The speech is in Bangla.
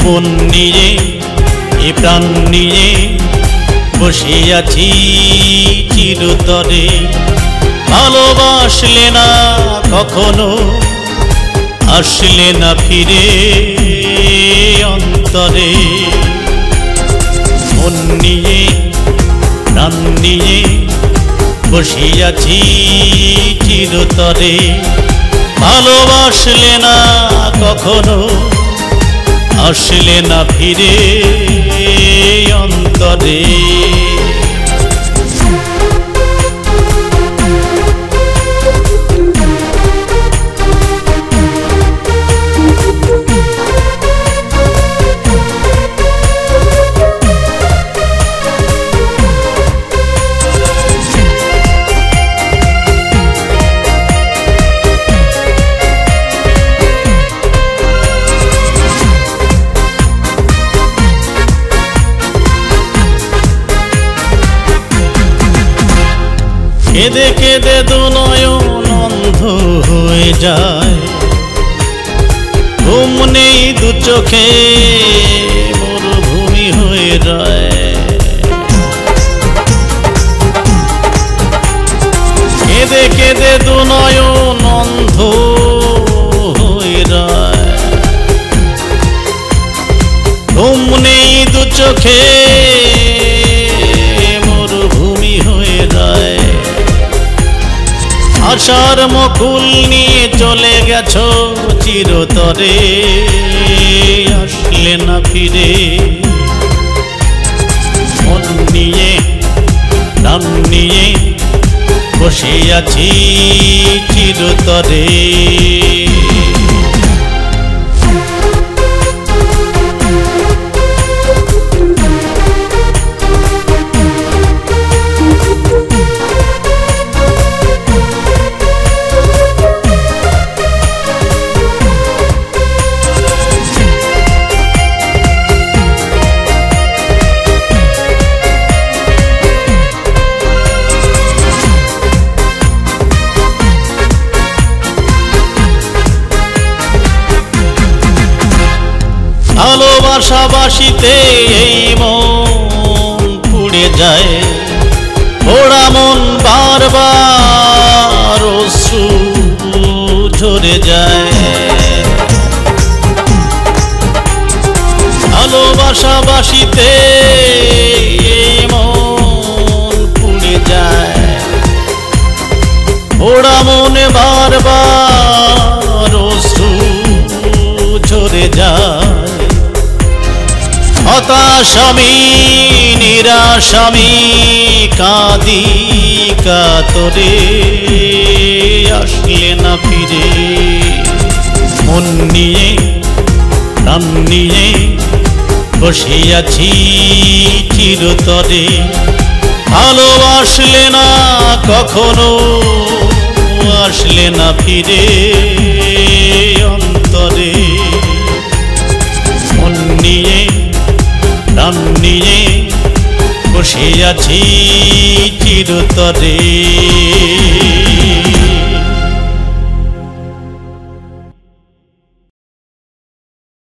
মন নিয়ে এ প্রাণ নিয়ে বসে আছি চিরতরে। ভালোবাসলে না কখনো, আসলে না ফিরে অন্তরে। মন নিয়ে প্রাণ নিয়ে বসে আছি চিরতরে। ভালোবাসলে না কখনো, আসলে না ফিরে অন্তরে। কেঁদে কেঁদে দু নয়ন অন্ধ হয়ে যায়, ঘুম নেই দু চোখে মরুভূমি হয়ে যায়। কেঁদে কেঁদে দু নয়ন অন্ধ হয়ে যায়, ঘুম নেই দু চোখে মরুভূমি হয়ে যায়। আশার মুকুল নিয়ে চলে গেছো চিরতরে, আসলে না ফিরে। মন নিয়ে নাম নিয়ে বসে আছি চিরতরে। ভালোবাসাবাসিতে এই মন পুড়ে যায়, পোড়া মন বারবার অশ্রু ঝরে যায়। ভালোবাসাবাসিতে এই মন পুড়ে যায়, পোড়া মন বারবার অশ্রু ঝরে যায়। হতাশামি নিরাশামি কাঁদি কাতরে, আসলে না ফিরে। মন নিয়ে প্রাণ নিয়ে বসে আছি চিরতরে। ভালোবাসলে না কখনো, আসলে না ফিরে অন্তরে। মন নিয়ে প্রাণ নিয়ে বসে আছি চিরতরে।